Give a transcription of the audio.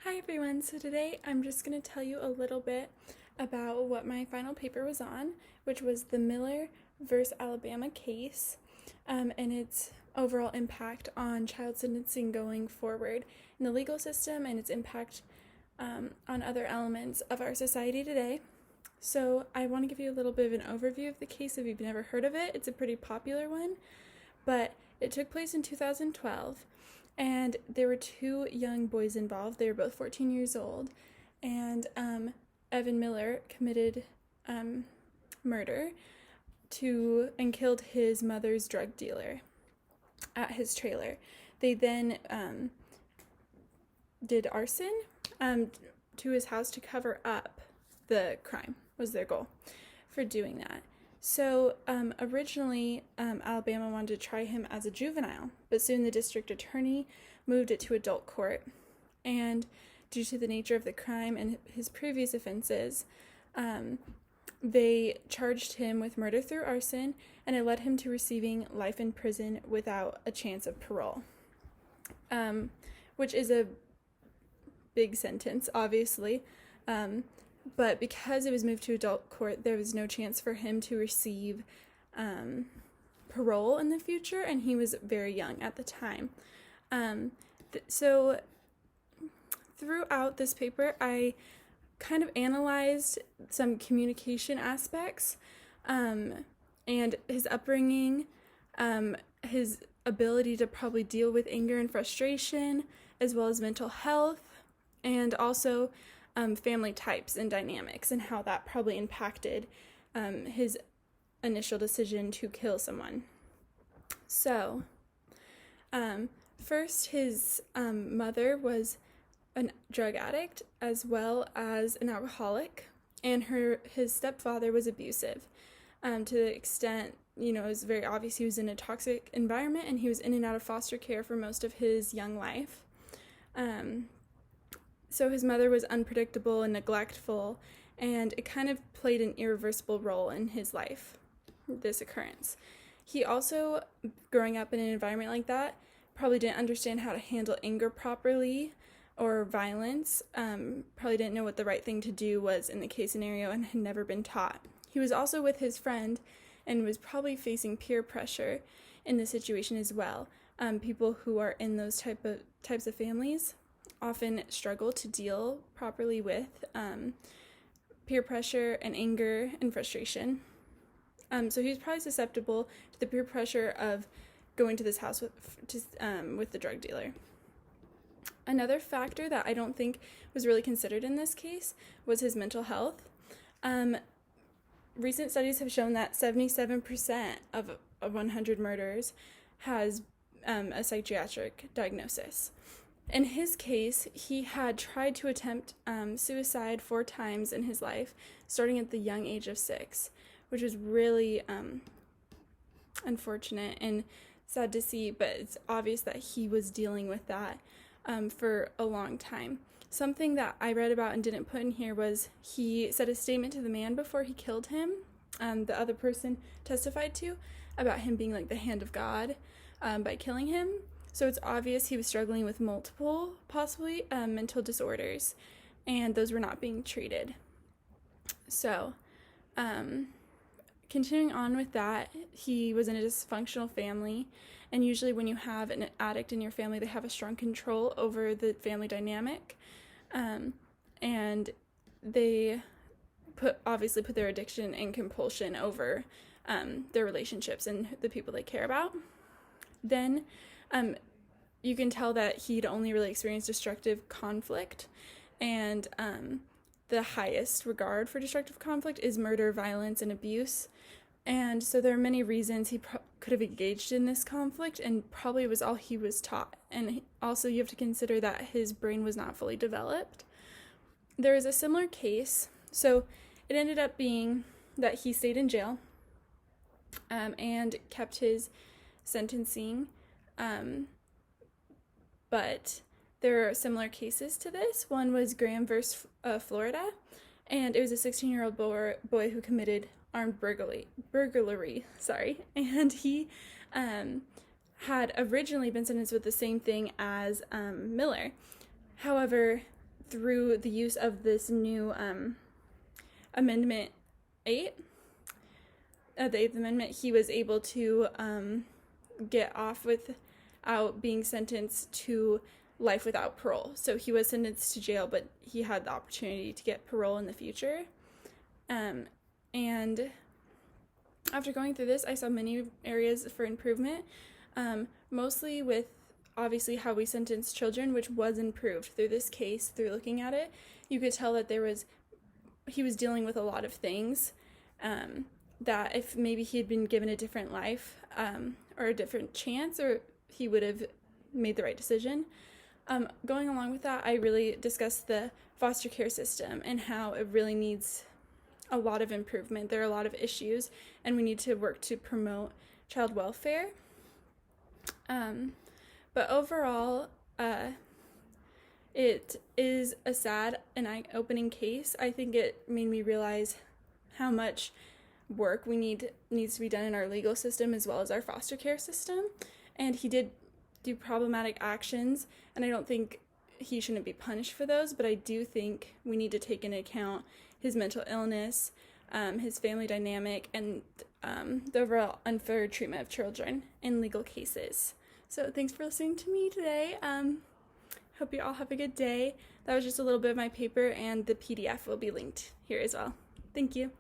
Hi everyone, so today I'm just going to tell you a little bit about what my final paper was on, which was the Miller versus Alabama case, and its overall impact on child sentencing going forward in the legal system and its impact on other elements of our society today. So I want to give you a little bit of an overview of the case if you've never heard of it. It's a pretty popular one, but it took place in 2012. And there were two young boys involved. They were both 14 years old. And Evan Miller committed murder and killed his mother's drug dealer at his trailer. They then did arson to his house to cover up the crime, was their goal for doing that. So originally, Alabama wanted to try him as a juvenile, but soon the district attorney moved it to adult court. And due to the nature of the crime and his previous offenses, they charged him with murder through arson, and it led him to receiving life in prison without a chance of parole, which is a big sentence, obviously. But because it was moved to adult court, there was no chance for him to receive parole in the future, and he was very young at the time. So throughout this paper, I kind of analyzed some communication aspects and his upbringing, his ability to probably deal with anger and frustration, as well as mental health, and also family types and dynamics, and how that probably impacted his initial decision to kill someone. So, first, his mother was a drug addict as well as an alcoholic, and his stepfather was abusive to the extent, it was very obvious he was in a toxic environment, and he was in and out of foster care for most of his young life. So his mother was unpredictable and neglectful, and it kind of played an irreversible role in his life, this occurrence. He also, growing up in an environment like that, probably didn't understand how to handle anger properly or violence, probably didn't know what the right thing to do was in the case scenario, and had never been taught. He was also with his friend and was probably facing peer pressure in the situation as well. People who are in those types of families often struggle to deal properly with peer pressure and anger and frustration. So he was probably susceptible to the peer pressure of going to this house with the drug dealer. Another factor that I don't think was really considered in this case was his mental health. Recent studies have shown that 77% of 100 murders has a psychiatric diagnosis. In his case, he had tried to attempt suicide 4 times in his life, starting at the young age of 6, which was really unfortunate and sad to see, but it's obvious that he was dealing with that for a long time. Something that I read about and didn't put in here was he said a statement to the man before he killed him, the other person testified to, about him being like the hand of God by killing him. So it's obvious he was struggling with multiple, possibly, mental disorders, and those were not being treated. So, continuing on with that, he was in a dysfunctional family, and usually when you have an addict in your family, they have a strong control over the family dynamic, and they obviously put their addiction and compulsion over their relationships and the people they care about. Then, you can tell that he'd only really experienced destructive conflict, and the highest regard for destructive conflict is murder, violence, and abuse. And so there are many reasons he could have engaged in this conflict, and probably was all he was taught. And also you have to consider that his brain was not fully developed. There is a similar case. So it ended up being that he stayed in jail and kept his sentencing, but there are similar cases to this. One was Graham versus Florida, and it was a 16-year-old boy who committed armed burglary, and he had originally been sentenced with the same thing as Miller. However, through the use of this new Amendment 8, the Eighth Amendment, he was able to get off without being sentenced to life without parole. So he was sentenced to jail, but he had the opportunity to get parole in the future. And after going through this, I saw many areas for improvement, mostly with obviously how we sentence children, which was improved through this case. Through looking at it, you could tell that he was dealing with a lot of things that if maybe he had been given a different life or a different chance, or he would have made the right decision. Going along with that, I really discussed the foster care system and how it really needs a lot of improvement. There are a lot of issues, and we need to work to promote child welfare. But overall, it is a sad and eye-opening case. I think it made me realize how much work needs to be done in our legal system as well as our foster care system. And he did do problematic actions, and I don't think he shouldn't be punished for those, but I do think we need to take into account his mental illness, his family dynamic, and the overall unfair treatment of children in legal cases. So thanks for listening to me today. Hope you all have a good day. That was just a little bit of my paper, and the PDF will be linked here as well. Thank you.